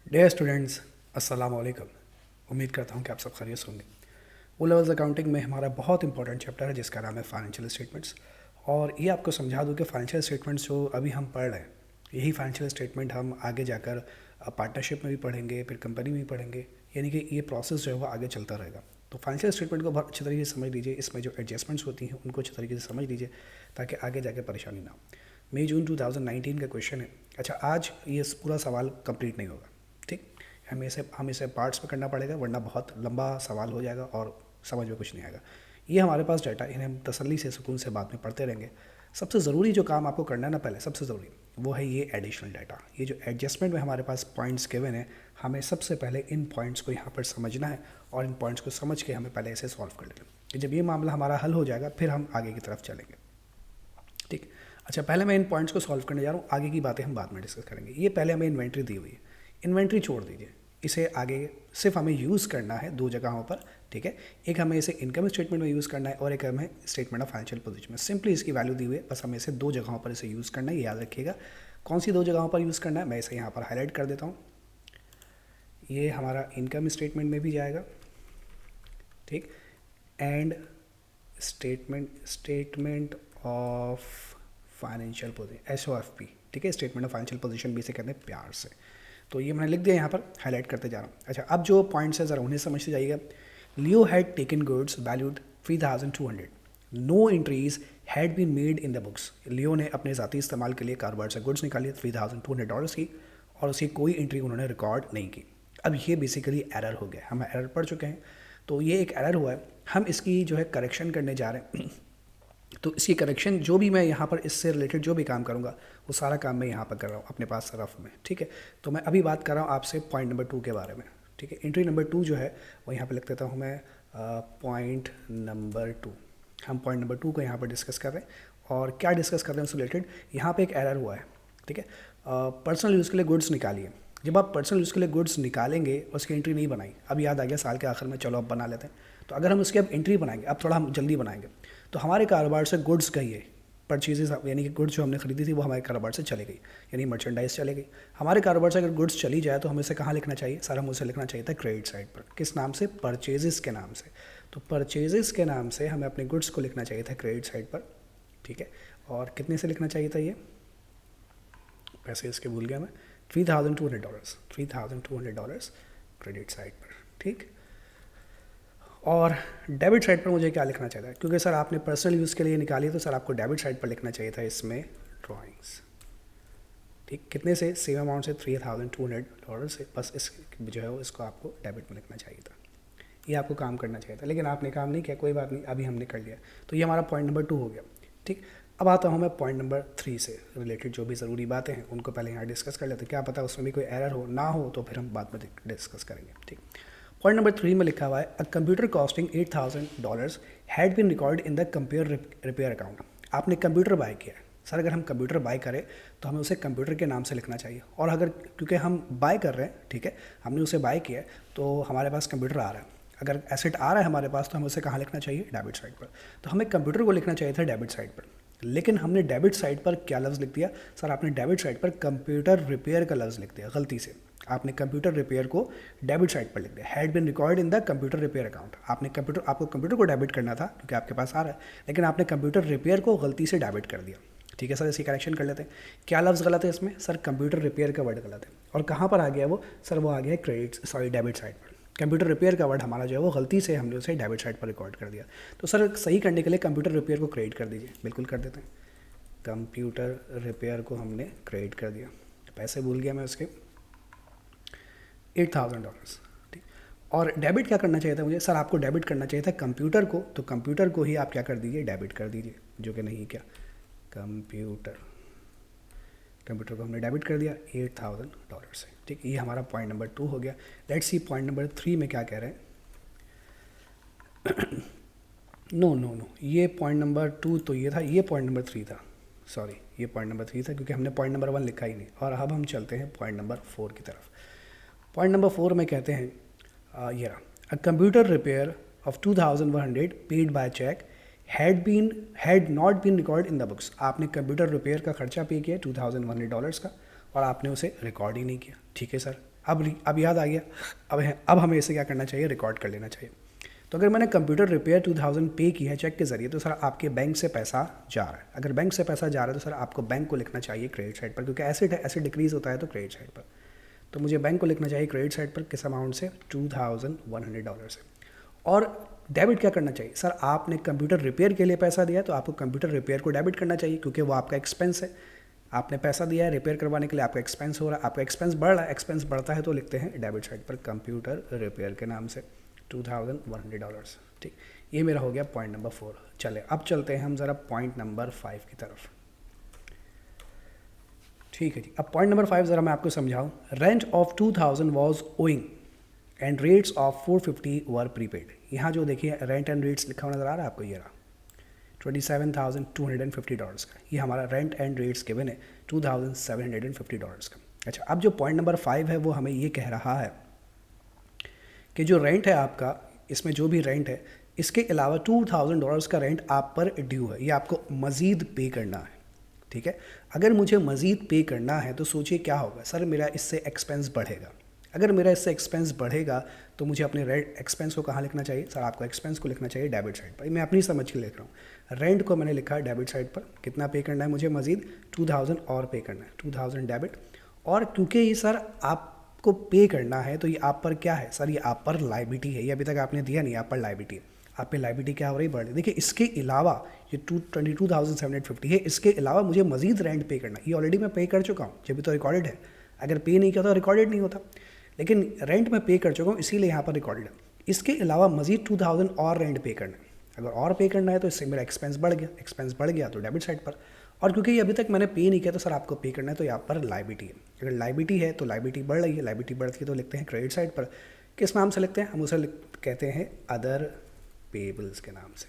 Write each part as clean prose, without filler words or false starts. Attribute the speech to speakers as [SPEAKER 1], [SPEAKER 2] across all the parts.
[SPEAKER 1] Dear students, अस्सलाम वालेकुम। उम्मीद करता हूँ कि आप सब खैरियत से होंगे। ओ लेवल्स अकाउंटिंग में हमारा बहुत इंपॉर्टेंट चैप्टर है जिसका नाम है फाइनेंशियल स्टेटमेंट्स। और ये आपको समझा दूँ कि फाइनेंशियल स्टेटमेंट्स जो अभी हम पढ़ रहे हैं, यही फाइनेंशियल स्टेटमेंट हम आगे जाकर पार्टनरशिप में भी पढ़ेंगे, फिर कंपनी में भी पढ़ेंगे। यानी कि ये प्रोसेस जो है वो आगे चलता रहेगा। तो फाइनेंशियल स्टेटमेंट को बहुत अच्छी तरीके से समझ लीजिए, इसमें जो एडजस्टमेंट्स होती हैं उनको अच्छी तरीके से समझ लीजिए ताकि आगे जाके परेशानी ना हो। मई जून 2019 का क्वेश्चन है। अच्छा, आज ये पूरा सवाल कंप्लीट नहीं होगा, ठीक। हमें इसे पार्ट्स में करना पड़ेगा, वरना बहुत लंबा सवाल हो जाएगा और समझ में कुछ नहीं आएगा। ये हमारे पास डाटा, इन्हें हम तसल्ली से सुकून से बाद में पढ़ते रहेंगे। सबसे ज़रूरी जो काम आपको करना है ना, पहले सबसे ज़रूरी वो है ये एडिशनल डाटा। ये जो एडजस्टमेंट में हमारे पास पॉइंट्स गिवन है, हमें सबसे पहले इन पॉइंट्स को यहाँ पर समझना है और इन पॉइंट्स को समझ के हमें पहले इसे सॉल्व कर लेना है। जब ये मामला हमारा हल हो जाएगा फिर हम आगे की तरफ चलेंगे, ठीक। अच्छा, पहले मैं इन पॉइंट्स को सॉल्व करने जा रहा हूँ, आगे की बातें हम बाद में डिस्कस करेंगे। ये पहले हमें इन्वेंट्री दी हुई है, इन्वेंट्री छोड़ दीजिए, इसे आगे सिर्फ हमें यूज़ करना है दो जगहों पर, ठीक है। एक हमें इसे इनकम स्टेटमेंट में यूज़ करना है और एक हमें स्टेटमेंट ऑफ फाइनेंशियल पोजीशन में। सिंपली इसकी वैल्यू दी हुई है, बस हमें इसे दो जगहों पर इसे यूज़ करना है। ये याद रखिएगा कौन सी दो जगहों पर यूज़ करना है, मैं इसे यहाँ पर हाईलाइट कर देता हूँ। ये हमारा इनकम स्टेटमेंट में भी जाएगा, ठीक, and statement of financial position, SOFP, ठीक है। स्टेटमेंट ऑफ फाइनेंशियल पोजीशन भी इसे कहते हैं प्यार से। तो ये मैंने लिख दिया यहाँ पर, हाईलाइट करते जा रहा हूँ। अच्छा, अब जो पॉइंट्स है ज़रा उन्हें समझते जाइएगा। Leo had taken goods valued 3200, no entries had been made in the books. Leo ने अपने ज़ाती इस्तेमाल के लिए कारोबार से गुड्स निकाली $3200 की और उसकी कोई एंट्री उन्होंने रिकॉर्ड नहीं की। अब ये बेसिकली एरर हो गया, हम एरर पढ़ चुके हैं, तो ये एक एरर हुआ है, हम इसकी जो है करेक्शन करने जा रहे हैं। तो इसकी करेक्शन जो भी मैं यहाँ पर इससे रिलेटेड जो भी काम करूँगा वो सारा काम मैं यहाँ पर कर रहा हूँ अपने पास रफ में, ठीक है। तो मैं अभी बात कर रहा हूँ आपसे पॉइंट नंबर 2 के बारे में, ठीक है। एंट्री नंबर 2 जो है वो यहाँ पर लिख देता हूँ मैं, पॉइंट नंबर 2। हम पॉइंट नंबर 2 को यहाँ पर डिस्कस कर रहे हैं और क्या डिस्कस कर रहे हैं उससे रिलेटेड। यहाँ पर एक एरर हुआ है, ठीक है। पर्सनल यूज़ के लिए गुड्स निकालिए। जब आप पर्सनल यूज़ के लिए गुड्स निकालेंगे उसकी एंट्री नहीं बनाई, अब याद आ गया साल के आखिर में, चलो अब बना लेते हैं। तो अगर हम उसकी अब एंट्री बनाएंगे, अब थोड़ा हम जल्दी बनाएंगे, तो हमारे कारोबार से गुड्स गई है, परचेजेस, यानी कि गुड्स जो हमने खरीदी थी वो हमारे कारोबार से चली गई, यानी मर्चेंडाइज चले गई। हमारे कारोबार से अगर गुड्स चली जाए तो हमें इसे कहाँ लिखना चाहिए सर, हमें उसे लिखना चाहिए था क्रेडिट साइड पर। किस नाम से? परचेजेस के नाम से। तो परचेजेस के नाम से हमें अपने गुड्स को लिखना चाहिए था क्रेडिट साइड पर, ठीक है। और कितने से लिखना चाहिए था ये पैसे, इसके भूल गया मैं, $3200 क्रेडिट साइड पर, ठीक। और डेबिट साइड पर मुझे क्या लिखना चाहिए था, क्योंकि सर आपने पर्सनल यूज़ के लिए निकाली तो सर आपको डेबिट साइड पर लिखना चाहिए था इसमें ड्राइंग्स, ठीक। कितने से? सेम अमाउंट से, $3200 से, बस इस जो है इसको आपको डेबिट में लिखना चाहिए था। ये आपको काम करना चाहिए था, लेकिन आपने काम नहीं किया, कोई बात नहीं, अभी हमने कर लिया। तो ये हमारा पॉइंट नंबर 2 हो गया, ठीक। अब आता हूँ मैं पॉइंट नंबर 3 से रिलेटेड जो भी ज़रूरी बातें हैं उनको पहले यहाँ डिस्कस कर लेते हैं। क्या पता उसमें भी कोई एरर हो, ना हो तो फिर हम बाद में डिस्कस करेंगे, ठीक। पॉइंट नंबर 3 में लिखा हुआ है, a computer costing $8000 had been record in the computer repair account. आपने कंप्यूटर बाय किया है सर, अगर हम कंप्यूटर बाय करें तो हमें उसे कंप्यूटर के नाम से लिखना चाहिए। और अगर, क्योंकि हम बाय कर रहे हैं, ठीक है, हमने उसे बाय किया है तो हमारे पास कंप्यूटर आ रहा है, अगर एसेट आ रहा है हमारे पास तो हमें उसे कहाँ लिखना चाहिए? डेबिट साइड पर। तो हमें कंप्यूटर को लिखना चाहिए था डेबिट साइड पर, लेकिन हमने डेबिट साइड पर क्या लफ्ज़ लिख दिया सर, आपने डेबिट साइड पर कंप्यूटर रिपेयर का लफ्ज़ लिख दिया गलती से। आपने कंप्यूटर रिपेयर को डेबिट साइड पर लिख दिया, had been record in the computer repair account. आपको कंप्यूटर को डेबिट करना था क्योंकि आपके पास आ रहा है, लेकिन आपने कंप्यूटर रिपेयर को गलती से डेबिट कर दिया, ठीक है सर। इसकी करेक्शन कर लेते हैं। क्या लफ्ज़ गलत है इसमें सर? कंप्यूटर रिपेयर का वर्ड गलत है। और कहाँ पर आ गया वो सर? वो आ गया डेबिट साइड पर। कंप्यूटर रिपेयर का वर्ड हमारा जो है वो गलती से हमने उसे डेबिट साइड पर रिकॉर्ड कर दिया। तो सर सही करने के लिए कंप्यूटर रिपेयर को क्रेडिट कर दीजिए। बिल्कुल कर देते हैं, कंप्यूटर रिपेयर को हमने क्रेडिट कर दिया। पैसे भूल गया मैं उसके, $8000, ठीक। और डेबिट क्या करना चाहिए था मुझे सर? आपको डेबिट करना चाहिए था कंप्यूटर को, तो कंप्यूटर को ही आप क्या कर दीजिए? डेबिट कर दीजिए, जो कि नहीं क्या, कंप्यूटर को हमने डेबिट कर दिया $8000 से, ठीक। ये हमारा पॉइंट नंबर 2 हो गया। लेट्स सी पॉइंट नंबर 3 में क्या कह रहे हैं। नो, ये पॉइंट नंबर 2 तो ये था, ये पॉइंट नंबर 3 था, सॉरी, ये पॉइंट नंबर 3 था क्योंकि हमने पॉइंट नंबर 1 लिखा ही नहीं। और अब हम चलते हैं पॉइंट नंबर 4 की तरफ। पॉइंट नंबर 4 में कहते हैं, ये रहा, a computer repair of 2100 paid by cheque had not been record in the books. आपने कंप्यूटर रिपेयर का खर्चा पे किया $2100 का और आपने उसे रिकॉर्ड ही नहीं किया। ठीक है सर, अब याद आ गया, अब हमें इसे क्या करना चाहिए, रिकॉर्ड कर लेना चाहिए। तो अगर मैंने कंप्यूटर रिपेयर 2000 पे किया है चेक के ज़रिए, तो सर आपके बैंक से पैसा जा रहा है। अगर बैंक से पैसा जा रहा है तो सर आपको बैंक को लिखना चाहिए क्रेडिट साइड पर, क्योंकि एसेट है, एसेट डिक्रीज होता है तो क्रेडिट साइड पर। तो मुझे बैंक को लिखना चाहिए क्रेडिट साइड पर किस अमाउंट से, $2100 से। और डेबिट क्या करना चाहिए सर, आपने कंप्यूटर रिपेयर के लिए पैसा दिया है तो आपको कंप्यूटर रिपेयर को डेबिट करना चाहिए, क्योंकि वो आपका एक्सपेंस है। आपने पैसा दिया है रिपेयर करवाने के लिए, आपका एक्सपेंस हो रहा है, आपका एक्सपेंस बढ़ रहा है, एक्सपेंस बढ़ता है तो लिखते हैं डेबिट साइड पर कंप्यूटर रिपेयर के नाम से $2100। ठीक, ये मेरा हो गया पॉइंट नंबर 4। चले अब चलते हैं हम ज़रा पॉइंट नंबर 5 की तरफ। ठीक है जी, अब पॉइंट नंबर 5 ज़रा मैं आपको समझाऊँ। Rent of 2000 was owing and rates of 450 were prepaid. यहाँ जो देखिए रेंट एंड रेट्स लिखा हुआ नज़र आ रहा है आपको, ये रहा $27,250 का, ये हमारा रेंट एंड रेट्स गिवन है $2750 का। अच्छा, अब जो पॉइंट नंबर 5 है वो हमें ये कह रहा है कि जो रेंट है आपका, इसमें जो भी रेंट है, इसके अलावा $2000 का रेंट आप पर ड्यू है, ये आपको मज़ीद पे करना है। ठीक है, अगर मुझे मज़ीद पे करना है तो सोचिए क्या होगा सर, मेरा इससे एक्सपेंस बढ़ेगा। अगर मेरा इससे एक्सपेंस बढ़ेगा तो मुझे अपने रेंट एक्सपेंस को कहाँ लिखना चाहिए सर, आपको एक्सपेंस को लिखना चाहिए डेबिट साइड पर। मैं अपनी समझ के लिख रहा हूँ, रेंट को मैंने लिखा है डेबिट साइड पर, कितना पे करना है मुझे मज़ीद 2000 और पे करना है, 2000 डेबिट। और क्योंकि ये सर आपको पे करना है तो ये आप पर क्या है सर, ये आप पर लाइबिलिटी है, ये अभी तक आपने दिया नहीं, आप पर लाइबिलिटी है। आप पे लाइबिलिटी क्या हो रही, बढ़ रही। देखिए इसके अलावा ये 22,750 है, इसके अलावा मुझे मज़ीद रेंट पे करना है, ये ऑलरेडी मैं पे कर चुका हूँ, जब भी तो रिकॉर्डेड है। अगर पे नहीं किया तो रिकॉर्डेड नहीं होता, लेकिन रेंट में पे कर चुका हूँ इसीलिए यहाँ पर रिकॉर्डेड है। इसके अलावा मज़ीद 2000 और रेंट पे करना है। अगर और पे करना है तो इससे मेरा एक्सपेंस बढ़ गया, एक्सपेंस बढ़ गया तो डेबिट साइड पर। और क्योंकि ये अभी तक मैंने पे नहीं किया तो सर आपको पे करना है, तो यहाँ पर लाइबिलिटी है। अगर लाइबिलिटी है तो लाइबिलिटी बढ़ रही है, लाइबिलिटी बढ़ती है तो लिखते हैं क्रेडिट साइड पर। किस नाम से लिखते हैं हम, उसे कहते हैं अदर पेबल्स के नाम से,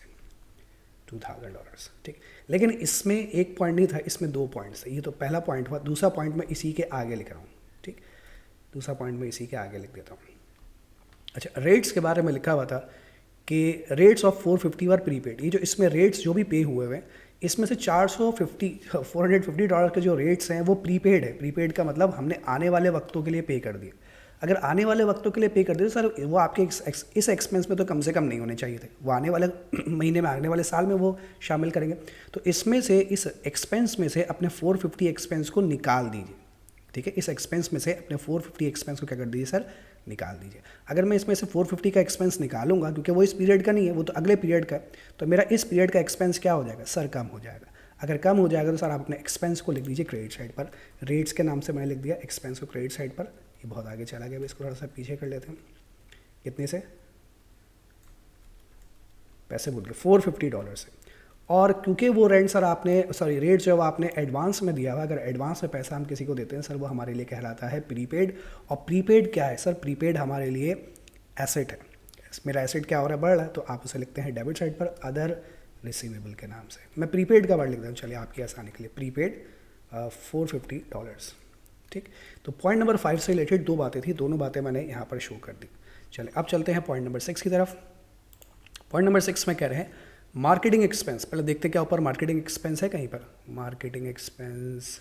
[SPEAKER 1] $2000। ठीक, लेकिन इसमें एक पॉइंट नहीं था, इसमें 2 पॉइंट्स थे। ये तो पहला पॉइंट हुआ, दूसरा पॉइंट मैं इसी के आगे लिख रहा हूँ। ठीक, दूसरा पॉइंट मैं इसी के आगे लिख देता हूँ। अच्छा, रेट्स के बारे में लिखा हुआ था कि रेट्स ऑफ 450 वर प्रीपेड। ये जो इसमें रेट्स जो भी पे हुए हुए हैं, इसमें से $450 के जो रेट्स हैं वो प्रीपेड है। प्रीपेड का मतलब हमने आने वाले वक्तों के लिए पे कर दिए। अगर आने वाले वक्तों के लिए पे कर दिए तो सर वो आपके इस एक्सपेंस में तो कम से कम नहीं होने चाहिए थे, वो आने वाले महीने में, आने वाले साल में वो शामिल करेंगे। तो इसमें से, इस एक्सपेंस में से अपने 450 एक्सपेंस को निकाल दीजिए। ठीक है, इस एक्सपेंस में से अपने 450 एक्सपेंस को क्या कर दीजिए सर, निकाल दीजिए। अगर मैं इसमें से 450 का एक्सपेंस निकालूंगा, क्योंकि वो इस पीरियड का नहीं है, वो तो अगले पीरियड का है, तो मेरा इस पीरियड का एक्सपेंस क्या हो जाएगा सर, कम हो जाएगा। अगर कम हो जाएगा तो सर आप अपने एक्सपेंस को लिख दीजिए क्रेडिट साइड पर। रेट्स के नाम से मैंने लिख दिया एक्सपेंस को क्रेडिट साइड पर। ये बहुत आगे चला गया, इसको थोड़ा सा पीछे कर लेते हैं। कितने से, पैसे भूल गए, $450 से। और क्योंकि वो रेंट सर आपने, सॉरी रेट जो है वो आपने एडवांस में दिया हुआ, अगर एडवांस में पैसा हम किसी को देते हैं सर, वो हमारे लिए कहलाता है प्रीपेड। और प्रीपेड क्या है सर, प्रीपेड हमारे लिए एसेट है। मेरा एसेट क्या हो रहा है, बढ़ रहा है, तो आप उसे लिखते हैं डेबिट साइड पर अदर रिसीवेबल के नाम से। मैं प्रीपेड का वर्ड लिख दूँ, चलिए आपकी आसानी के लिए, प्रीपेड $450। ठीक, तो पॉइंट नंबर 5 से रिलेटेड 2 बातें थी, दोनों बातें मैंने यहाँ पर शो कर दी। चलिए अब चलते हैं पॉइंट नंबर 6 की तरफ। पॉइंट नंबर 6 में कह रहे हैं मार्केटिंग एक्सपेंस। पहले देखते क्या ऊपर मार्केटिंग एक्सपेंस है कहीं पर, मार्केटिंग एक्सपेंस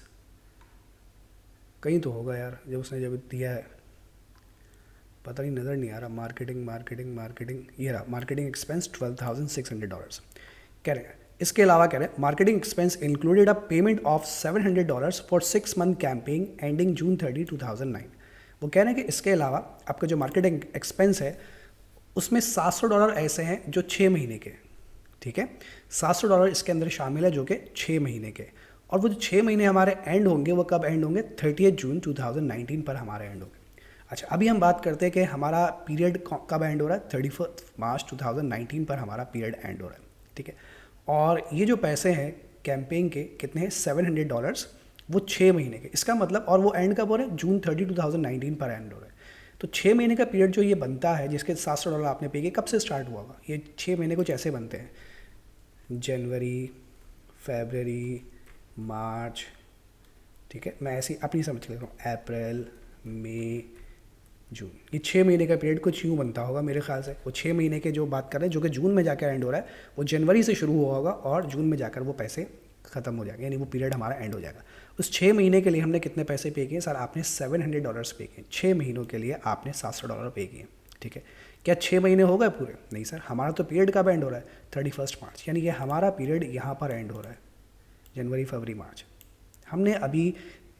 [SPEAKER 1] कहीं तो होगा यार, जब उसने जब दिया है पता नहीं, नज़र नहीं आ रहा। मार्केटिंग ये रहा, मार्केटिंग एक्सपेंस $12,600 कह रहे हैं। इसके अलावा कह रहे हैं marketing expense included a payment of $700 for 6 month campaign ending June 30, 2009। वो कह रहे हैं कि इसके अलावा आपका जो मार्केटिंग एक्सपेंस है उसमें $700 ऐसे हैं जो 6 महीने के। ठीक है, $700 इसके अंदर शामिल है जो कि 6 महीने के। और वो जो 6 महीने हमारे एंड होंगे वो कब एंड होंगे, 30 जून 2019 पर हमारे एंड होंगे। अच्छा, अभी हम बात करते हैं कि हमारा पीरियड कब एंड हो रहा है, 31 मार्च 2019 पर हमारा पीरियड एंड हो रहा है। ठीक है, और ये जो पैसे हैं कैंपेन के कितने हैं, $700, वो 6 महीने के। इसका मतलब, और वो एंड कब हो रहा है, June 30, 2019 पर एंड हो रहा है। तो 6 महीने का पीरियड जो ये बनता है, जिसके $700 आपने पे किए, कब से स्टार्ट हुआ होगा। ये 6 महीने कुछ ऐसे बनते हैं, जनवरी, फरवरी, मार्च। ठीक है, मैं ऐसी अपनी समझ ले रहा हूँ, अप्रैल, मई, जून। ये 6 महीने का पीरियड कुछ यूँ बनता होगा मेरे ख्याल से। वो 6 महीने के जो बात कर रहे हैं, जो कि जून में जाकर एंड हो रहा है, वो जनवरी से शुरू हुआ होगा और जून में जाकर वो पैसे ख़त्म हो जाएंगे, यानी वो पीरियड हमारा एंड हो जाएगा। उस 6 महीने के लिए हमने कितने पैसे पे किए सर? आपने $700 पे किए। 6 महीनों के लिए आपने $700 पे किए, ठीक है। क्या 6 महीने हो गए पूरे? नहीं सर, हमारा तो पीरियड कब एंड हो रहा है? 31 मार्च, यानी कि हमारा पीरियड यहाँ पर एंड हो रहा है, जनवरी फरवरी मार्च। हमने अभी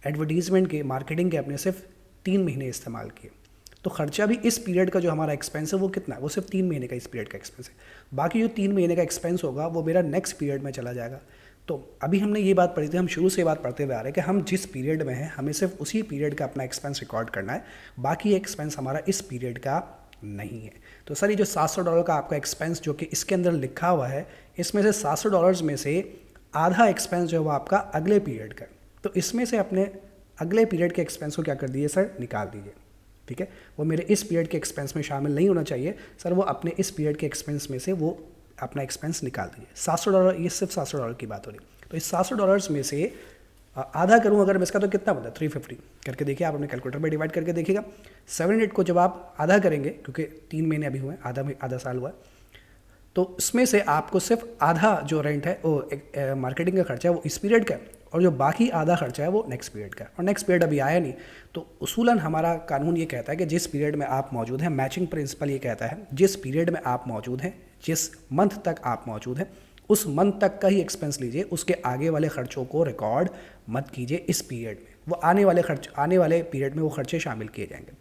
[SPEAKER 1] एडवर्टीज़मेंट के, मार्केटिंग के अपने सिर्फ 3 महीने इस्तेमाल किए, तो खर्चा भी इस पीरियड का जो हमारा एक्सपेंस है वो कितना है? वो सिर्फ 3 महीने का इस पीरियड का एक्सपेंस है। बाकी जो 3 महीने का एक्सपेंस होगा वो मेरा नेक्स्ट पीरियड में चला जाएगा। तो अभी हमने ये बात पढ़ी थी, हम शुरू से ये बात पढ़ते हुए आ रहे हैं कि हम जिस पीरियड में हैं हमें सिर्फ उसी पीरियड का अपना एक्सपेंस रिकॉर्ड करना है, बाकी एक्सपेंस हमारा इस पीरियड का नहीं है। तो सर ये जो $700 का आपका एक्सपेंस जो कि इसके अंदर लिखा हुआ है, इसमें से $700 में से आधा एक्सपेंस जो है वो आपका अगले पीरियड का है। तो इसमें से अपने अगले पीरियड के एक्सपेंस को क्या कर दीजिए सर? निकाल दीजिए, ठीक है। वो मेरे इस पीरियड के एक्सपेंस में शामिल नहीं होना चाहिए सर, वो अपने इस पीरियड के एक्सपेंस में से वो अपना एक्सपेंस निकाल दीजिए। $700, ये सिर्फ $700 की बात हो रही। तो इस $700 में से आधा करूँ अगर मैं इसका, तो कितना बनता है? 350 करके देखिए, आप अपने कैलकुलेटर में डिवाइड करके देखिएगा। 700 को जब आप आधा करेंगे, क्योंकि 3 महीने अभी हुए हैं, आधा साल हुआ है, तो इसमें से आपको सिर्फ आधा जो रेंट है वो मार्केटिंग का खर्चा है वो इस पीरियड का है, और जो बाकी आधा खर्चा है वो नेक्स्ट पीरियड का है। और नेक्स्ट पीरियड अभी आया नहीं, तो उसूलन हमारा कानून ये कहता है कि जिस पीरियड में आप मौजूद हैं, मैचिंग प्रिंसिपल ये कहता है जिस पीरियड में आप मौजूद हैं, जिस मंथ तक आप मौजूद हैं, उस मंथ तक का ही एक्सपेंस लीजिए, उसके आगे वाले खर्चों को रिकॉर्ड मत कीजिए इस पीरियड में। वो आने वाले पीरियड में वो खर्चे शामिल किए जाएंगे।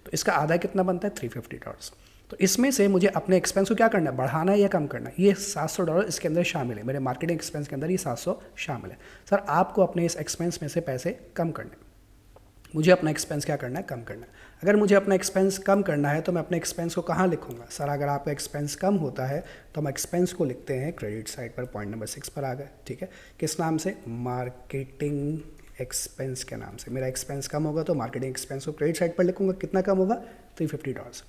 [SPEAKER 1] तो इसका आधा कितना बनता है? $350। तो इसमें से मुझे अपने एक्सपेंस को क्या करना है? बढ़ाना है या कम करना है? ये $700 इसके अंदर शामिल है, मेरे मार्केटिंग एक्सपेंस के अंदर ये 700 शामिल है। सर आपको अपने इस एक्सपेंस में से पैसे कम करने हैं, मुझे अपना एक्सपेंस क्या करना है? कम करना है। अगर मुझे अपना एक्सपेंस कम करना है तो मैं अपने एक्सपेंस को कहाँ लिखूंगा? सर अगर आपका एक्सपेंस कम होता है तो हम एक्सपेंस को लिखते हैं क्रेडिट साइड पर, पॉइंट नंबर 6 पर आ गए, ठीक है। किस नाम से? मार्केटिंग एक्सपेंस के नाम से। मेरा एक्सपेंस कम होगा तो मार्केटिंग एक्सपेंस को क्रेडिट साइड पर लिखूंगा। कितना कम होगा? $350।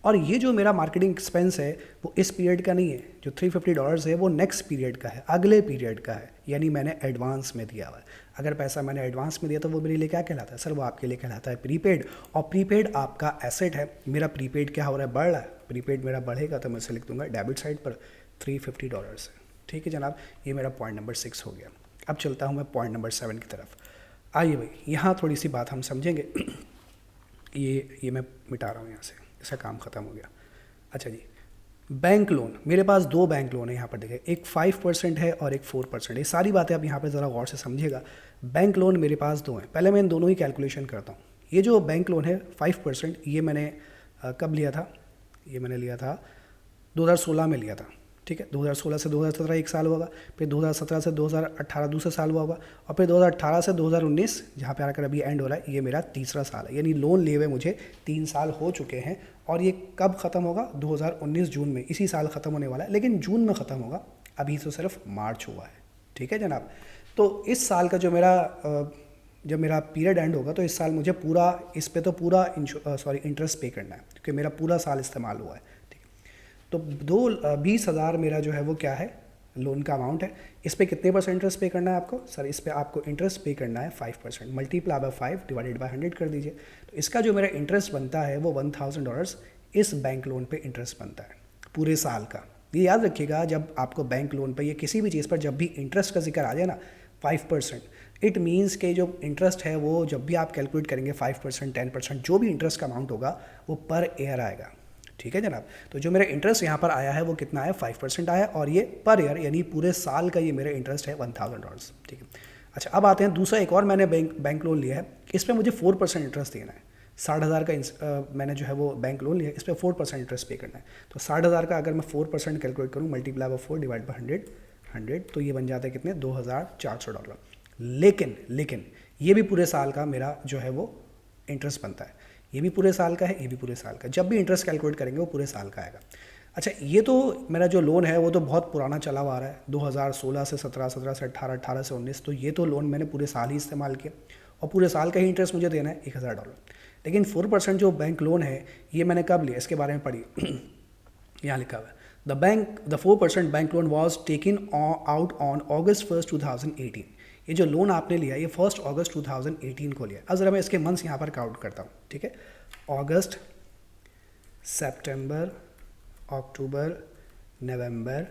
[SPEAKER 1] और ये जो मेरा मार्केटिंग एक्सपेंस है वो इस पीरियड का नहीं है, जो $350 है वो नेक्स्ट पीरियड का है, अगले पीरियड का है, यानी मैंने एडवांस में दिया हुआ है। अगर पैसा मैंने एडवांस में दिया तो वो मेरे लिए क्या कहलाता है? सर वो आपके लिए कहलाता है प्रीपेड, और प्रीपेड आपका एसेट है। मेरा प्रीपेड क्या हो रहा है? बढ़ रहा है। प्रीपेड मेरा बढ़ेगा तो मैं इसे लिख दूंगा डेबिट साइड पर $350 है, ठीक है जनाब। ये मेरा पॉइंट नंबर 6 हो गया। अब चलता हूँ मैं पॉइंट नंबर 7 की तरफ। आइए भाई, यहाँ थोड़ी सी बात हम समझेंगे। ये मैं मिटा रहा हूँ यहाँ से, इसका काम ख़त्म हो गया। अच्छा जी, बैंक लोन, मेरे पास 2 बैंक लोन है यहाँ पर देखिए, एक 5% है और एक 4%। ये सारी बातें आप यहाँ पे ज़रा गौर से समझिएगा। बैंक लोन मेरे पास 2 हैं, पहले मैं इन दोनों ही कैलकुलेशन करता हूँ। ये जो बैंक लोन है 5%, ये मैंने कब लिया था? ये मैंने लिया था 2016 में लिया था, ठीक है। 2016 से 2017 एक साल होगा, फिर 2017 से 2018 दूसरा साल हुआ होगा, और फिर 2018 से 2019 जहाँ पे आकर अभी एंड हो रहा है, ये मेरा तीसरा साल है। यानी लोन लिए हुए मुझे 3 साल हो चुके हैं, और ये कब ख़त्म होगा? 2019 जून में, इसी साल ख़त्म होने वाला है, लेकिन जून में ख़त्म होगा, अभी तो सिर्फ मार्च हुआ है, ठीक है जनाब। तो इस साल का जो जब मेरा पीरियड एंड होगा तो इस साल मुझे पूरा, इस पे तो पूरा इंटरेस्ट पे करना है, क्योंकि मेरा पूरा साल इस्तेमाल हुआ है, ठीक है। तो 20,000 मेरा जो है वो क्या है? लोन का अमाउंट है। इस पे कितने % इंटरेस्ट पे करना है आपको? सर इस पे आपको इंटरेस्ट पे करना है 5%, मल्टीप्लाई बाय 5 डिवाइडेड बाय 100 कर दीजिए। तो इसका जो मेरा इंटरेस्ट बनता है वो $1,000 इस बैंक लोन पे इंटरेस्ट बनता है पूरे साल का। ये याद रखिएगा, जब आपको बैंक लोन पे या किसी भी चीज़ पर जब भी इंटरेस्ट का जिक्र आ जाए ना 5%, इट मीन्स के जो इंटरेस्ट है वो जब भी आप कैलकुलेट करेंगे 5%, 10%, जो भी इंटरेस्ट का अमाउंट होगा वो पर ईयर आएगा, ठीक है जनाब। तो जो मेरा इंटरेस्ट यहाँ पर आया है वो कितना है? 5% आया, और ये पर ईयर यानी पूरे साल का ये मेरा इंटरेस्ट है $1,000, ठीक है। अच्छा, अब आते हैं दूसरा, एक और मैंने बैंक लोन लिया है, इस पर मुझे 4% इंटरेस्ट देना है। 60,000 का मैंने जो है वो बैंक लोन लिया है, इस पर 4% इंटरेस्ट पे करना है। तो 60,000 का अगर मैं 4% कैलकुलेट करूँ, मल्टीप्लाई बाय 4 डिवाइड बाय 100, तो ये बन जाता है कितने? $2,400। लेकिन ये भी पूरे साल का मेरा जो है वो इंटरेस्ट बनता है। ये भी पूरे साल का है, ये भी पूरे साल का। जब भी इंटरेस्ट कैलकुलेट करेंगे वो पूरे साल का आएगा। अच्छा, ये तो मेरा जो लोन है वो तो बहुत पुराना चला हुआ रहा है, 2016 से 17, 17 से 18, 18 से 19। तो ये तो लोन मैंने पूरे साल ही इस्तेमाल किया, और पूरे साल का ही इंटरेस्ट मुझे देना है $1,000। लेकिन 4% जो बैंक लोन है ये मैंने कब लिया? इसके बारे में पढ़िए। यहाँ लिखा हुआ है, the 4% bank loan was taken out on August 1, 2018। ये जो लोन आपने लिया ये 1 अगस्त 2018 को लिया। अब ज़रा मैं इसके मंथ्स यहाँ पर काउंट करता हूँ, ठीक है। अगस्त, सितंबर, अक्टूबर, नवंबर,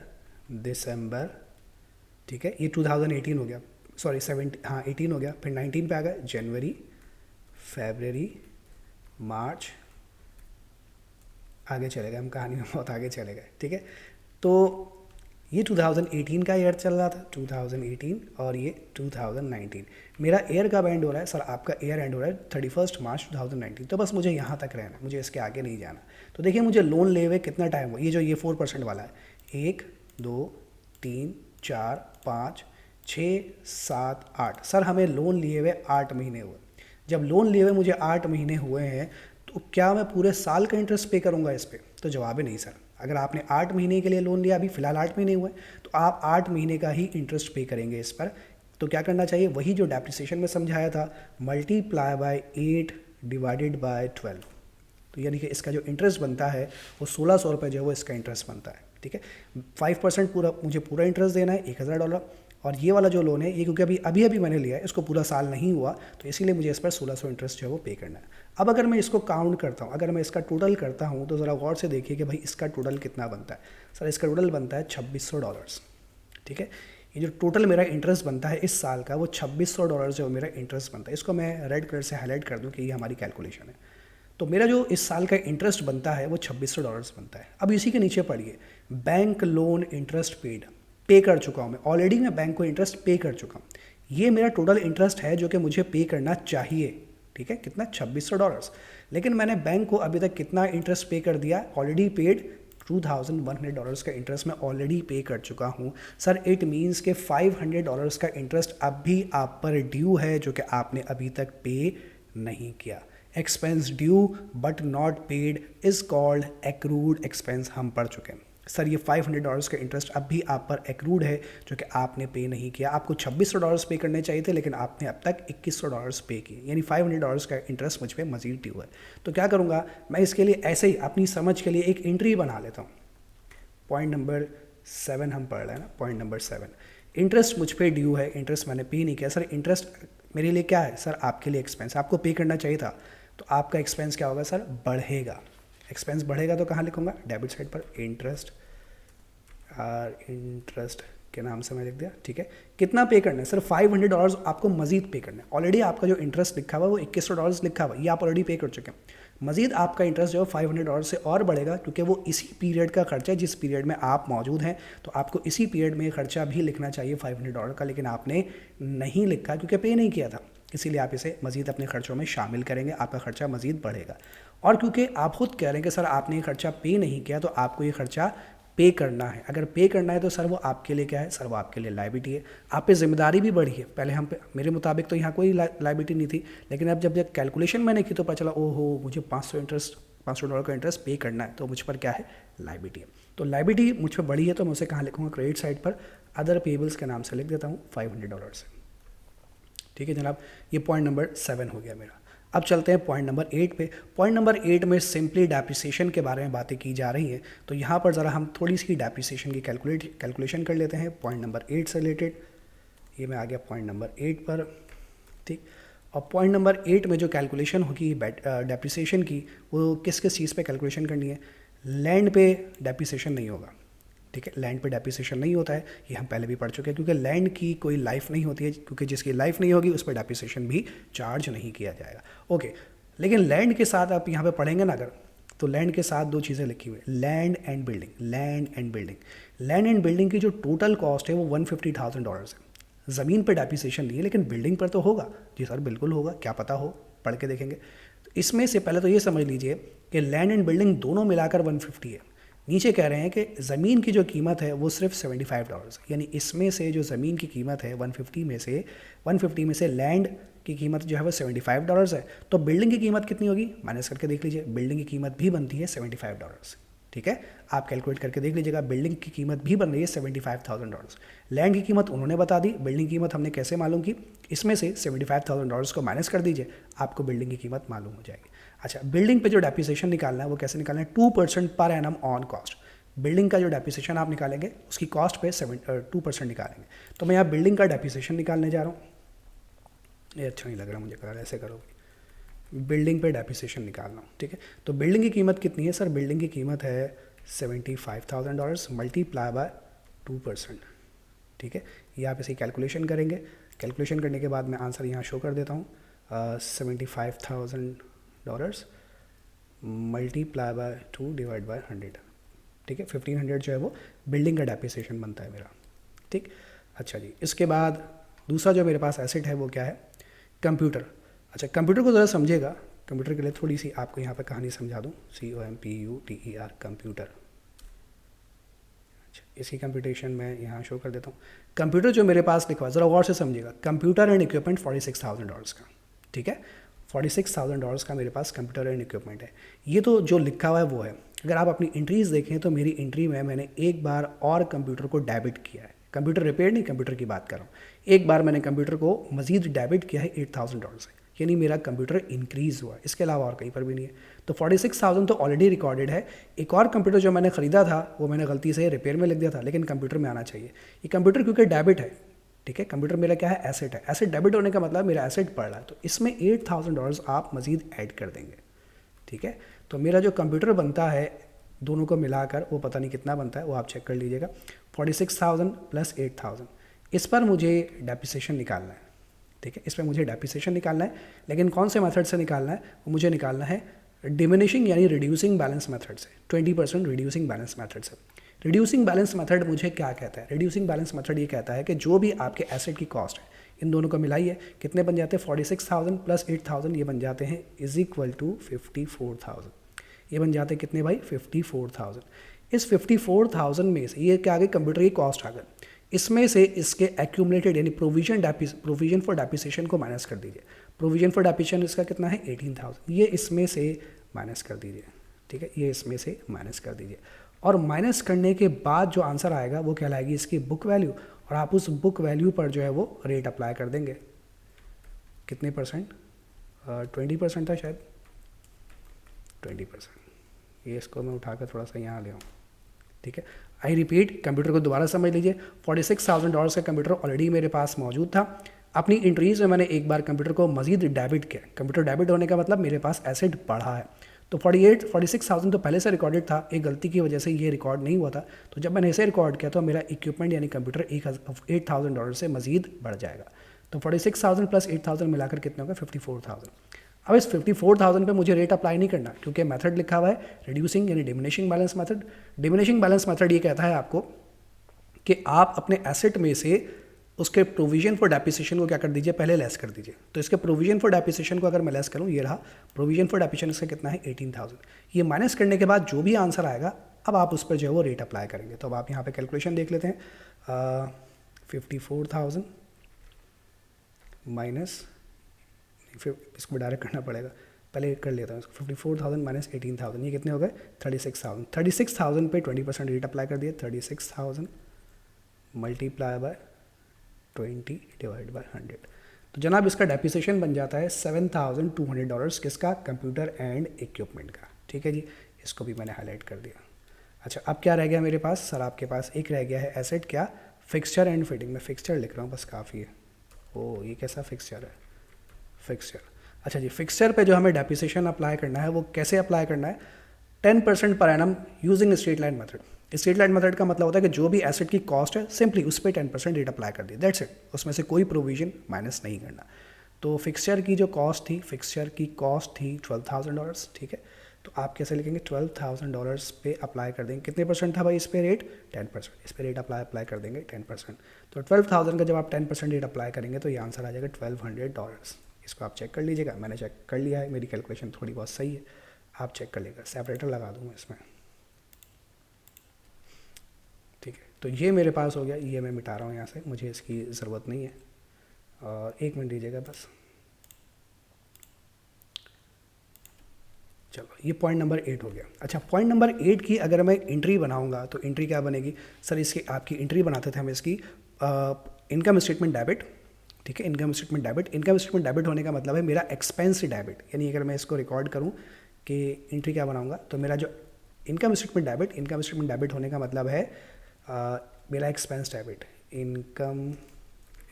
[SPEAKER 1] दिसंबर, ठीक है, ये 2018 हो गया। सॉरी 17, हाँ 18 हो गया, फिर 19 पे आ गया, जनवरी, फरवरी, मार्च, आगे चले गए हम, कहानी में बहुत आगे चले गए, ठीक है। तो ये 2018 का ईयर चल रहा था, 2018, और ये 2019। मेरा ईयर कब एंड हो रहा है सर? आपका ईयर एंड हो रहा है 31 मार्च 2019। तो बस मुझे यहाँ तक रहना है, मुझे इसके आगे नहीं जाना। तो देखिए मुझे लोन ले हुए कितना टाइम हुआ, ये जो ये 4% वाला है, 1 2 3 4 5 6 7 8, सर हमें लोन लिए हुए 8 महीने हुए। जब लोन लिए हुए मुझे 8 महीने हुए हैं, तो क्या मैं पूरे साल का इंटरेस्ट पे करूँगा इस पर? तो जवाब है नहीं सर। अगर आपने 8 महीने के लिए लोन लिया, अभी फ़िलहाल 8 महीने हुए, तो आप 8 महीने का ही इंटरेस्ट पे करेंगे इस पर। तो क्या करना चाहिए, वही जो डेप्रिसिएशन में समझाया था, मल्टीप्लाई बाय 8 डिवाइडेड बाय 12। तो यानी कि इसका जो इंटरेस्ट बनता है वो 1600 रुपये जो है वो इसका इंटरेस्ट बनता है, ठीक है। 5% पूरा मुझे पूरा इंटरेस्ट देना है, $1000। और ये वाला जो लोन है ये क्योंकि अभी अभी मैंने लिया है, इसको पूरा साल नहीं हुआ, तो इसीलिए मुझे इस पर 1600 इंटरेस्ट जो है वो पे करना है। अब अगर मैं इसको काउंट करता हूँ, अगर मैं इसका टोटल करता हूँ, तो ज़रा गौर से देखिए कि भाई इसका टोटल कितना बनता है। सर इसका टोटल बनता है $2600, ठीक है। ये जो टोटल मेरा इंटरेस्ट बनता है इस साल का, वो $2600 जो मेरा इंटरेस्ट बनता है। इसको मैं रेड कलर से हाईलाइट कर दूँ कि ये हमारी कैलकुलेशन है। तो मेरा जो इस साल का इंटरेस्ट बनता है वो $2600 बनता है। अब इसी के नीचे पढ़िए, बैंक लोन इंटरेस्ट पेड, पे कर चुका हूँ मैं ऑलरेडी, मैं बैंक को इंटरेस्ट पे कर चुका हूँ। ये मेरा टोटल इंटरेस्ट है जो कि मुझे पे करना चाहिए, ठीक है। कितना? $2600। लेकिन मैंने बैंक को अभी तक कितना इंटरेस्ट पे कर दिया? ऑलरेडी पेड $2100 का इंटरेस्ट मैं ऑलरेडी पे कर चुका हूँ। सर इट मीन्स के $500 का इंटरेस्ट अब भी आप पर ड्यू है, जो कि आपने अभी तक पे नहीं किया। Expense due but not paid is called accrued expense, हम पढ़ चुके हैं। सर ये $500 का इंटरेस्ट अब भी आप पर एक्रूड है, जो कि आपने पे नहीं किया। आपको $2600 पे करने चाहिए थे, लेकिन आपने अब तक $2100 पे किए, यानी $500 का इंटरेस्ट मुझ पर मजीद ड्यू है। तो क्या करूँगा मैं, इसके लिए ऐसे ही अपनी समझ के लिए एक एंट्री बना लेता हूँ। पॉइंट नंबर 7 हम पढ़ रहे हैं ना, पॉइंट नंबर 7, इंटरेस्ट मुझ पर ड्यू है, इंटरेस्ट मैंने पे नहीं किया। सर इंटरेस्ट मेरे लिए क्या है? सर आपके लिए एक्सपेंस, आपको पे करना चाहिए था, तो आपका एक्सपेंस क्या होगा? सर बढ़ेगा। एक्सपेंस बढ़ेगा तो कहाँ लिखूंगा? डेबिट साइड पर इंटरेस्ट, इंटरेस्ट के नाम से मैं लिख दिया, ठीक है। कितना पे करना है? सर $500 आपको मजीद पे करना है। ऑलरेडी आपका जो इंटरेस्ट लिखा हुआ है वो $2100 लिखा हुआ है, ये आप ऑलरेडी पे कर चुके हैं। मजीद आपका इंटरेस्ट जो है $500 से और बढ़ेगा, क्योंकि वो इसी पीरियड का खर्चा है जिस पीरियड में आप मौजूद हैं। तो आपको इसी पीरियड में खर्चा भी लिखना चाहिए $500 का, लेकिन आपने नहीं लिखा क्योंकि पे नहीं किया था, इसीलिए आप इसे मजीद अपने खर्चों में शामिल करेंगे, आपका खर्चा मजीद बढ़ेगा। और क्योंकि आप खुद कह रहे हैं कि सर आपने ये खर्चा पे नहीं किया, तो आपको ये खर्चा पे करना है। अगर पे करना है तो सर वो आपके लिए क्या है? सर वो आपके लिए लायबिलिटी है, आप पे जिम्मेदारी भी बढ़ी है। पहले हम पे, मेरे मुताबिक तो यहाँ कोई लायबिलिटी नहीं थी, लेकिन अब जब कैलकुलेशन मैंने की तो पता चला ओहो मुझे $500 का इंटरेस्ट पे करना है, तो मुझ पर क्या है? लायबिलिटी है। तो लायबिलिटी मुझ पर बढ़ी है, तो मैं उसे कहाँ लिखूँगा? क्रेडिट साइड पर अदर पेबल्स के नाम से लिख देता हूँ $500 से, ठीक है जनाब। ये पॉइंट नंबर 7 हो गया मेरा। अब चलते हैं पॉइंट नंबर 8 पे। पॉइंट नंबर 8 में सिंपली डेप्रिसिएशन के बारे में बातें की जा रही हैं, तो यहाँ पर ज़रा हम थोड़ी सी डेप्रिसिएशन की कैलकुलेशन कर लेते हैं पॉइंट नंबर 8 से रिलेटेड। ये मैं आ गया पॉइंट नंबर 8 पर, ठीक। और पॉइंट नंबर 8 में जो कैलकुलेशन होगी डेप्रिसिएशन की, वो किस किस चीज़ पे कैलकुलेशन करनी है? लैंड पे डेप्रिसिएशन नहीं होगा, ठीक है। लैंड पे डेप्रिसिएशन नहीं होता है, ये हम पहले भी पढ़ चुके हैं, क्योंकि लैंड की कोई लाइफ नहीं होती है, क्योंकि जिसकी लाइफ नहीं होगी उस पर डेप्रिसिएशन भी चार्ज नहीं किया जाएगा, ओके। लेकिन लैंड के साथ आप यहाँ पे पढ़ेंगे ना अगर, तो लैंड के साथ 2 चीज़ें लिखी हुई है, land and building. Land and building, land and building की जो टोटल कॉस्ट है वो $150,000 है। ज़मीन पर डेप्रिसिएशन नहीं है, लेकिन बिल्डिंग पर तो होगा। जी सर बिल्कुल होगा, क्या पता हो, पढ़ के देखेंगे। तो इसमें से पहले तो ये समझ लीजिए कि लैंड एंड बिल्डिंग दोनों मिलाकर 150 है। नीचे कह रहे हैं कि ज़मीन की जो कीमत है वो सिर्फ $75, यानी इसमें से जो ज़मीन की कीमत है 150 में से लैंड की कीमत जो है वो $75 है। तो बिल्डिंग की कीमत कितनी होगी? माइनस करके देख लीजिए, बिल्डिंग की कीमत भी बनती है $75, ठीक है। आप कैलकुलेट करके देख लीजिएगा, बिल्डिंग की कीमत भी बन रही है $75,000। लैंड की कीमत उन्होंने बता दी, बिल्डिंग की कीमत हमने कैसे मालूम की? इसमें से $75,000 को माइनस कर दीजिए, आपको बिल्डिंग की कीमत मालूम हो जाएगी। अच्छा, बिल्डिंग पे जो डेप्रिसिएशन निकालना है वो कैसे निकालना है? 2% per annum on cost. Building का जो डेप्रिसिएशन आप निकालेंगे उसकी कॉस्ट पे 2% निकालेंगे। तो मैं यहाँ बिल्डिंग का डेप्रिसिएशन निकालने जा रहा हूँ। ये अच्छा नहीं लग रहा मुझे, करा ऐसे करोगे, बिल्डिंग पे डेप्रिसिएशन निकालना हूँ, ठीक है। तो बिल्डिंग की कीमत कितनी है? सर बिल्डिंग की कीमत है $75,000 मल्टीप्लाई बाय 2%, ठीक है। ये आप इसे कैलकुलेशन करेंगे, कैलकुलेशन करने के बाद मैं आंसर यहाँ शो कर देता हूँ, $75,000 मल्टीप्लाई बाय 2 डिवाइड बाय 100, ठीक है। 1500 जो है वो बिल्डिंग का डेप्रिसिएशन बनता है मेरा, ठीक। अच्छा जी, इसके बाद दूसरा जो मेरे पास एसेट है वो क्या है, कंप्यूटर। अच्छा, कंप्यूटर को ज़रा समझिएगा, कंप्यूटर के लिए थोड़ी सी आपको यहाँ पर कहानी समझा दूँ, COMPUTER कंप्यूटर। अच्छा, इसकी कंप्यूटेशन मैं यहाँ शो कर देता हूँ। कंप्यूटर जो मेरे पास लिखा हुआ, ज़रा गौर से समझिएगा, कंप्यूटर एंड इक्विपमेंट $46,000 का, ठीक है। $46,000 का मेरे पास कंप्यूटर एंड इक्विपमेंट है। ये तो जो लिखा हुआ है वो है। अगर आप अपनी एंट्रीज़ देखें तो मेरी एंट्री में मैंने एक बार और कंप्यूटर को डेबिट किया है, कंप्यूटर रिपेयर नहीं, कंप्यूटर की बात कर रहा हूँ। एक बार मैंने कंप्यूटर को मजीद डेबिट किया है $8,000 से, यानी मेरा कंप्यूटर इंक्रीज़ हुआ, इसके अलावा और कहीं पर भी नहीं है। तो 46,000 तो ऑलरेडी रिकॉर्डेड है। एक और कंप्यूटर जो मैंने ख़रीदा था वो मैंने गलती से रिपेयर में लिख दिया था, लेकिन कंप्यूटर में आना चाहिए। ये कंप्यूटर क्योंकि डेबिट है, ठीक है, कंप्यूटर मेरा क्या है, एसेट है। एसेट डेबिट होने का मतलब मेरा एसेट बढ़ रहा है, तो इसमें $8,000 आप मजीद ऐड कर देंगे, ठीक है। तो मेरा जो कंप्यूटर बनता है दोनों को मिलाकर वो पता नहीं कितना बनता है, वो आप चेक कर लीजिएगा। 46,000 प्लस 8,000, इस पर मुझे डेप्रिसिएशन निकालना है, ठीक है। इस पर मुझे डेप्रिसिएशन निकालना है, लेकिन कौन से मेथड से निकालना है, वो मुझे निकालना है डिमिनिशिंग यानी रिड्यूसिंग बैलेंस मेथड से, 20% रिड्यूसिंग बैलेंस मेथड से। रिड्यूसिंग बैलेंस मेथड मुझे क्या कहता है, रिड्यूसिंग बैलेंस मेथड ये कहता है कि जो भी आपके एसेट की कॉस्ट है, इन दोनों को मिलाइए, कितने बन जाते हैं, 46,000 प्लस 8,000, ये बन जाते हैं इज इक्वल टू 54,000। ये बन जाते हैं कितने भाई, 54,000। इस 54,000 में से ये क्या आ गई, कंप्यूटर की कॉस्ट आ गई, इसमें से इसके एक्यूमुलेटेड यानी प्रोविजन फॉर डेप्रिसिएशन को माइनस कर दीजिए। प्रोविजन फॉर डेप्रिसिएशन इसका कितना है, 18,000, ये इसमें से माइनस कर दीजिए, ठीक है, ये इसमें से माइनस कर दीजिए। और माइनस करने के बाद जो आंसर आएगा वो कहलाएगी इसकी बुक वैल्यू, और आप उस बुक वैल्यू पर जो है वो रेट अप्लाई कर देंगे। कितने परसेंट, 20% था शायद, 20%। ये इसको मैं उठाकर थोड़ा सा यहाँ ले आऊँ, ठीक है। आई रिपीट, कंप्यूटर को दोबारा समझ लीजिए। $46,000 का कंप्यूटर ऑलरेडी मेरे पास मौजूद था। अपनी एंट्रीज में मैंने एक बार कंप्यूटर को मजीद डेबिट किया। कंप्यूटर डेबिट होने का मतलब मेरे पास एसेट बढ़ा है। तो 46,000 तो पहले से रिकॉर्डेड था, एक गलती की वजह से ये रिकॉर्ड नहीं हुआ था। तो जब मैंने इसे रिकॉर्ड किया तो मेरा इक्विपमेंट यानी कंप्यूटर $8,000 से मजीद बढ़ जाएगा। तो 46,000 प्लस 8,000 मिलाकर कितने होगा, 54,000। अब इस 54,000 पे मुझे रेट अप्लाई नहीं करना, क्योंकि मेथड लिखा हुआ है रिड्यूसिंग यानी diminishing balance method. Diminishing balance method ये कहता है आपको कि आप अपने एसेट में से उसके प्रोविजन फॉर डेप्रिसिएशन को क्या कर दीजिए, पहले लेस कर दीजिए। तो इसके प्रोविजन फॉर डेप्रिसिएशन को अगर मैं लेस करूँ, ये रहा प्रोविजन फॉर डेप्रिसिएशन, इसका कितना है 18,000। ये माइनस करने के बाद जो भी आंसर आएगा, अब आप उस पर जो है वो रेट अप्लाई करेंगे। तो अब आप यहाँ पे कैलकुलेशन देख लेते हैं, 54,000 माइनस, फिर इसको डायरेक्ट करना पड़ेगा, पहले कर लेता हूँ इसको। 54,000 माइनस 18,000, ये कितने हो गए, 36,000। 36,000 पे 20% रेट अप्लाई कर दिया। 36,000 मल्टीप्लाई बाय 20 डिवाइड बाय 100। तो जनाब इसका डेप्रिसिएशन बन जाता है $7,200, किसका, कंप्यूटर एंड इक्विपमेंट का, ठीक है जी। इसको भी मैंने हाईलाइट कर दिया। अच्छा, अब क्या रह गया मेरे पास, सर आपके पास एक रह गया है एसेट, क्या, फिक्सचर एंड फिटिंग। मैं फिक्सचर लिख रहा हूँ बस, काफ़ी है। ओ, ये कैसा फिक्सचर है, फिक्सचर। अच्छा जी, फिक्सचर पे जो हमें डेप्रिसिएशन अप्लाई करना है वो कैसे अप्लाई करना है, 10% per annum using straight line method. Straight line method का मतलब होता है कि जो भी एसेट की कॉस्ट है सिंपली उस पर 10% रेट अप्लाई कर दी, दैट्स इट। उसमें से कोई प्रोविजन माइनस नहीं करना। तो फिक्सचर की जो कॉस्ट थी, फिक्सचर की कॉस्ट थी $12,000, ठीक है। तो आप कैसे लिखेंगे, $12,000 पे अप्लाई कर देंगे, कितने परसेंट था भाई इस पे रेट, 10%। इस पे रेट अप्लाई कर देंगे 10%। तो 12,000 का जब आप 10% रेट अप्लाई करेंगे तो ये आंसर आ जाएगा $1,200। इसको आप चेक कर लीजिएगा, मैंने चेक कर लिया है, मेरी कैलकुलेशन थोड़ी बहुत सही है, आप चेक कर लीजिएगा। सेपरेटर लगा दूँगा इसमें, ठीक है। तो ये मेरे पास हो गया, ये मैं मिटा रहा हूँ यहाँ से, मुझे इसकी ज़रूरत नहीं है। और 1 मिनट दीजिएगा बस। चलो, ये पॉइंट नंबर 8 हो गया। अच्छा, पॉइंट नंबर 8 की अगर मैं एंट्री बनाऊंगा तो एंट्री क्या बनेगी, सर इसकी आपकी एंट्री बनाते थे हम इसकी इनकम स्टेटमेंट डेबिट, ठीक है। Income statement debit, income statement debit होने का मतलब है मेरा एक्सपेंस डेबिट, यानी अगर मैं इसको रिकॉर्ड करूँ कि एंट्री क्या बनाऊंगा, तो मेरा जो इनकम स्टेटमेंट डेबिट होने का मतलब है मेरा expense debit, income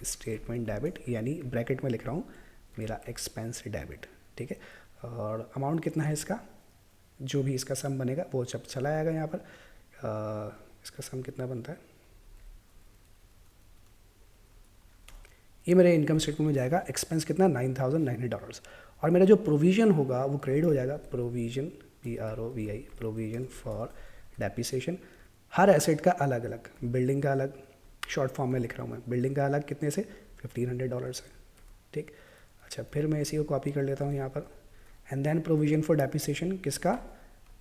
[SPEAKER 1] statement debit, यानी ब्रैकेट में लिख रहा हूँ मेरा एक्सपेंस डेबिट, ठीक है। और अमाउंट कितना है इसका, जो भी इसका सम बनेगा वो जब चला आएगा यहाँ पर। इसका सम कितना बनता है, ये मेरे इनकम स्टेटमेंट में जाएगा। एक्सपेंस कितना, $9,900। और मेरा जो प्रोविज़न होगा वो क्रेडिट हो जाएगा, provision PROVI, provision for depreciation. Her asset का अलग अलग, बिल्डिंग का अलग, शॉर्ट फॉर्म में लिख रहा हूँ मैं, बिल्डिंग का अलग कितने से, $1,500 है, ठीक। अच्छा, फिर मैं इसी को कॉपी कर लेता हूँ यहाँ पर। And then provision for depreciation किसका,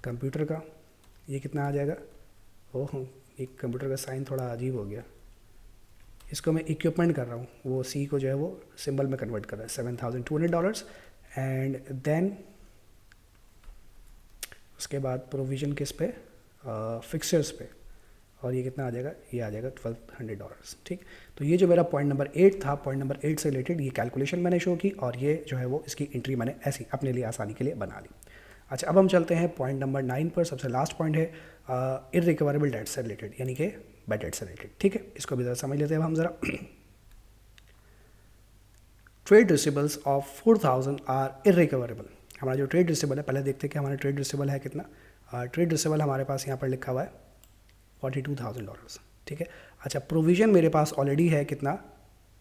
[SPEAKER 1] कंप्यूटर का, ये कितना आ जाएगा, ओह एक कंप्यूटर का साइन थोड़ा अजीब हो गया, इसको मैं इक्विपमेंट कर रहा हूँ, वो सी को जो है वो सिंबल में कन्वर्ट कर रहा है, $7,200। एंड देन उसके बाद प्रोविज़न किस पे, फिक्सर्स पे, और ये कितना आ जाएगा, ये आ जाएगा $1,200, ठीक। तो ये जो मेरा पॉइंट नंबर 8 था, पॉइंट नंबर 8 से रिलेटेड ये कैलकुलेशन मैंने शो की, और ये जो है वो इसकी एंट्री मैंने ऐसी अपने लिए आसानी के लिए बना ली। अच्छा, अब हम चलते हैं पॉइंट नंबर 9 पर। सबसे लास्ट पॉइंट है इररिकवरेबल डेट से रिलेटेड, यानी कि बैड डेट से रिलेटेड, ठीक है। इसको भी ज़रा समझ लेते हैं अब हम ज़रा। Trade receivables of 4,000 are irrecoverable. हमारा जो ट्रेड रिसीबल है, पहले देखते हैं कि हमारा ट्रेड रिसीबल है कितना। ट्रेड रिसीबल हमारे पास यहाँ पर लिखा हुआ है $42,000, ठीक है। अच्छा, प्रोविज़न मेरे पास ऑलरेडी है कितना,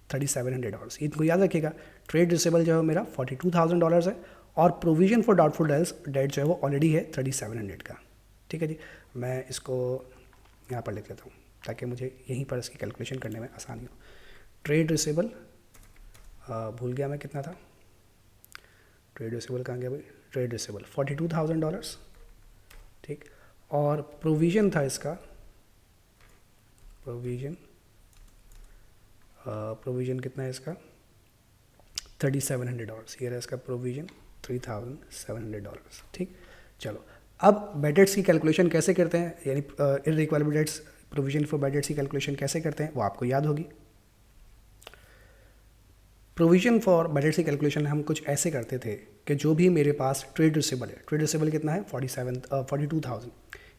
[SPEAKER 1] $3,700। इनको याद रखिएगा, ट्रेड रिसीबल जो है मेरा $42,000 है, और प्रोविज़न फॉर डाउटफुल डेट जो है वो ऑलरेडी है 3700 का, ठीक है जी। मैं इसको यहाँ पर लिख लेता हूँ ताकि मुझे यहीं पर इसकी कैलकुलेशन करने में आसानी हो। ट्रेड रिसीबल, भूल गया मैं कितना था, ट्रेड रिसीबल कहाँ गया भाई, ट्रेड रिसीबल $42,000, ठीक। और प्रोविज़न था इसका, प्रोविज़न कितना है इसका, $3,700। ये रहा इसका प्रोविज़न, $3,700, ठीक। चलो, अब बैड डेट्स की कैलकुलेशन कैसे करते हैं, यानी irrecoverable debts, provision for bad debts की कैलकुलेशन कैसे करते हैं वो आपको याद होगी। प्रोविज़न फॉर बैड डेट्स की कैलकुलेशन हम कुछ ऐसे करते थे कि जो भी मेरे पास ट्रेड रिसीबल है, ट्रेड रिसीबल कितना है 42,000,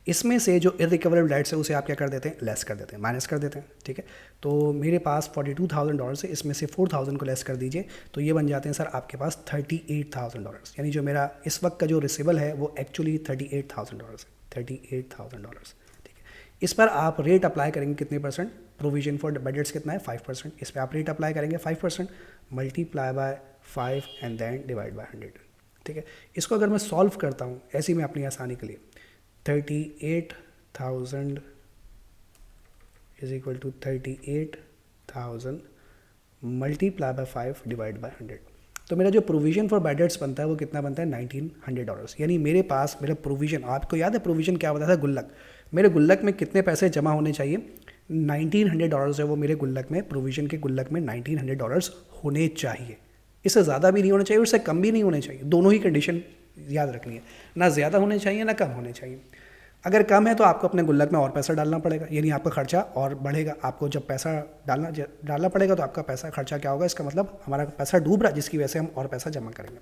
[SPEAKER 1] इसमें से जो इररिकवरेबल डेट्स है उसे आप क्या कर देते हैं, लेस कर देते हैं, माइनस कर देते हैं, ठीक है। तो मेरे पास $42,000 है, इसमें से 4,000 को लेस कर दीजिए, तो ये बन जाते हैं सर आपके पास $38,000। यानी जो मेरा इस वक्त का जो रिसीबल है वो एक्चुअली $38,000 है, $38,000, ठीक है। इस पर आप रेट अप्लाई करेंगे कितने percent, provision for bad dates कितना है 5%, इस पर आप रेट अप्लाई करेंगे 5%, multiply by 5 and then divide by 100, ठीक है। इसको अगर मैं सॉल्व करता हूँ ऐसे ही मैं अपनी आसानी के लिए, 38,000 is equal to 38,000 multiply by 5 divide by 100, तो मेरा जो प्रोविज़न फॉर बैड डेट्स बनता है वो कितना बनता है $1,900। यानी मेरे पास मेरा प्रोविज़न, आपको याद है प्रोविज़न क्या होता था, गुल्लक, मेरे गुल्लक में कितने पैसे जमा होने चाहिए, $1,900 है वो मेरे गुल्लक में, प्रोविज़न के गुल्लक में $1,900 होने चाहिए। इससे ज़्यादा भी नहीं होने चाहिए, उससे कम भी नहीं होने चाहिए, दोनों ही कंडीशन याद रखनी है, ना ज़्यादा होने चाहिए ना कम होने चाहिए। अगर कम है तो आपको अपने गुल्लक में और पैसा डालना पड़ेगा, यानी आपका खर्चा और बढ़ेगा। आपको जब पैसा डालना पड़ेगा तो आपका पैसा खर्चा क्या होगा, इसका मतलब हमारा पैसा डूब रहा है, जिसकी वजह से हम और पैसा जमा करेंगे।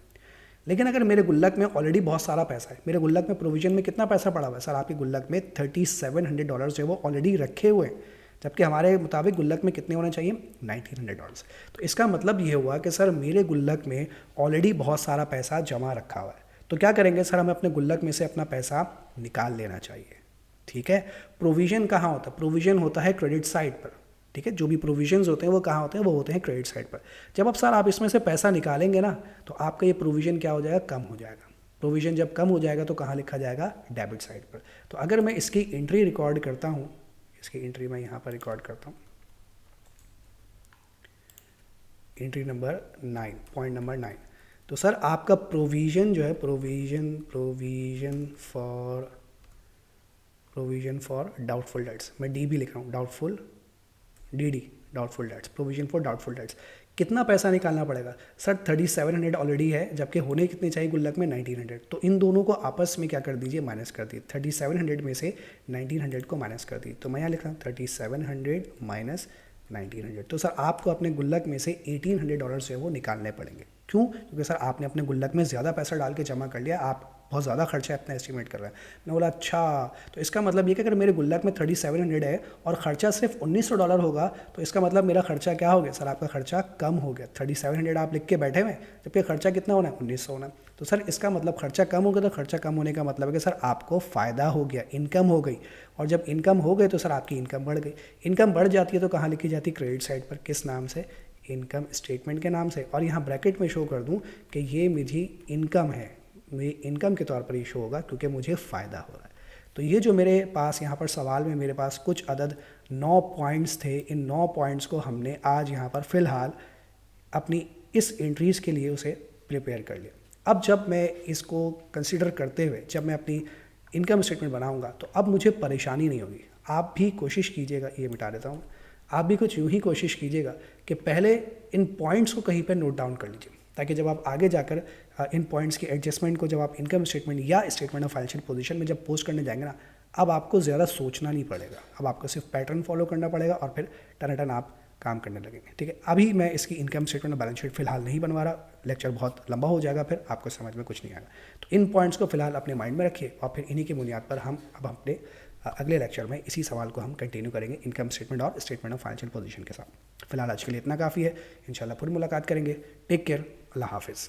[SPEAKER 1] लेकिन अगर मेरे गुल्लक में ऑलरेडी बहुत सारा पैसा है, मेरे गुल्लक में प्रोविज़न में कितना पैसा पड़ा हुआ है, सर आपके गुल्लक में $3,700 जो है वो ऑलरेडी रखे हुए हैं, जबकि हमारे मुताबिक गुल्लक में कितने होने चाहिए, $1,900। तो इसका मतलब ये हुआ कि सर मेरे गुल्लक में ऑलरेडी बहुत सारा पैसा जमा रखा हुआ है, तो क्या करेंगे सर, हमें अपने गुल्लक में से अपना पैसा निकाल लेना चाहिए, ठीक है। प्रोविज़न कहाँ होता है, प्रोविज़न होता है क्रेडिट साइड पर, ठीक है। जो भी प्रोविजंस होते हैं वो कहाँ होते हैं, वो होते हैं क्रेडिट साइड पर। जब अब सर आप इसमें से पैसा निकालेंगे ना, तो आपका ये प्रोविज़न क्या हो जाएगा, कम हो जाएगा। प्रोविज़न जब कम हो जाएगा तो कहाँ लिखा जाएगा, डेबिट साइड पर। तो अगर मैं इसकी एंट्री रिकॉर्ड करता हूँ, इसकी एंट्री मैं यहाँ पर रिकॉर्ड करता हूँ, एंट्री नंबर 9, पॉइंट नंबर 9। तो सर आपका प्रोविज़न जो है, प्रोविज़न फॉर डाउटफुल डेट्स, मैं डी भी लिख रहा हूँ, doubtful debts, provision for doubtful debts, कितना पैसा निकालना पड़ेगा सर, 3700 ऑलरेडी है, जबकि होने कितने चाहिए गुल्लक में 1900। तो इन दोनों को आपस में क्या कर दीजिए, माइनस कर दीजिए। 3700 में से 1900 को माइनस कर दीजिए, तो मैं यहाँ लिख रहा हूँ 3700 माइनस 1900। तो सर आपको अपने गुल्लक में से $1,800 जो है वो निकालने पड़ेंगे। क्यों? क्योंकि सर आपने अपने गुल्लक में ज़्यादा पैसा डाल के जमा कर लिया, आप बहुत ज़्यादा खर्चा अपना एस्टिमेट कर रहे हैं। मैं बोला अच्छा, तो इसका मतलब ये कि अगर मेरे गुल्लक में 3700 है और ख़र्चा सिर्फ $1,900 होगा, तो इसका मतलब मेरा खर्चा क्या हो गया सर, आपका खर्चा कम हो गया। 3700 आप लिख के बैठे हुए, जबकि खर्चा कितना होना है, 1900 होना। तो सर इसका मतलब खर्चा कम हो गया, तो खर्चा कम होने का मतलब है कि सर आपको फ़ायदा हो गया, इनकम हो गई। और जब इनकम हो गई तो सर आपकी इनकम बढ़ गई। इनकम बढ़ जाती है तो कहाँ लिखी जाती है, क्रेडिट साइड पर। किस नाम से, इनकम स्टेटमेंट के नाम से, और यहाँ ब्रैकेट में शो कर दूँ कि ये मेरी इनकम है, मेरी इनकम के तौर पर ये शो होगा क्योंकि मुझे फ़ायदा हो रहा है। तो ये जो मेरे पास यहाँ पर सवाल में मेरे पास कुछ अदद 9 पॉइंट्स थे, इन 9 पॉइंट्स को हमने आज यहाँ पर फ़िलहाल अपनी इस एंट्रीज़ के लिए उसे प्रिपेयर कर लिया। अब जब मैं इसको कंसिडर करते हुए जब मैं अपनी इनकम स्टेटमेंट बनाऊंगा तो अब मुझे परेशानी नहीं होगी। आप भी कोशिश कीजिएगा, ये मिटा देता हूँ, आप भी कुछ यूँ ही कोशिश कीजिएगा कि पहले इन पॉइंट्स को कहीं पर नोट डाउन कर लीजिए, ताकि जब आप आगे जाकर इन पॉइंट्स की एडजस्टमेंट को जब आप इनकम स्टेटमेंट या स्टेटमेंट ऑफ फाइनेंशियल पोजीशन में जब पोस्ट करने जाएंगे ना, अब आपको ज़्यादा सोचना नहीं पड़ेगा, अब आपको सिर्फ पैटर्न फॉलो करना पड़ेगा और फिर टन आप काम करने लगेंगे। ठीक है, अभी मैं इसकी इनकम स्टेटमेंट और बैलेंस शीट फिलहाल नहीं बनवा रहा, लेक्चर बहुत लंबा हो जाएगा, फिर आपको समझ में कुछ नहीं आएगा। तो इन पॉइंट्स को फिलहाल अपने माइंड में रखिए और फिर इन्हीं की बुनियाद पर हम अब अपने अगले लेक्चर में इसी सवाल को हम कंटिन्यू करेंगे इनकम स्टेटमेंट और स्टेटमेंट ऑफ फाइनेंशियल पोजीशन के साथ। फिलहाल आज के लिए इतना काफ़ी है, इंशाल्लाह फिर मुलाकात करेंगे। टेक केयर, अल्लाह हाफिज़।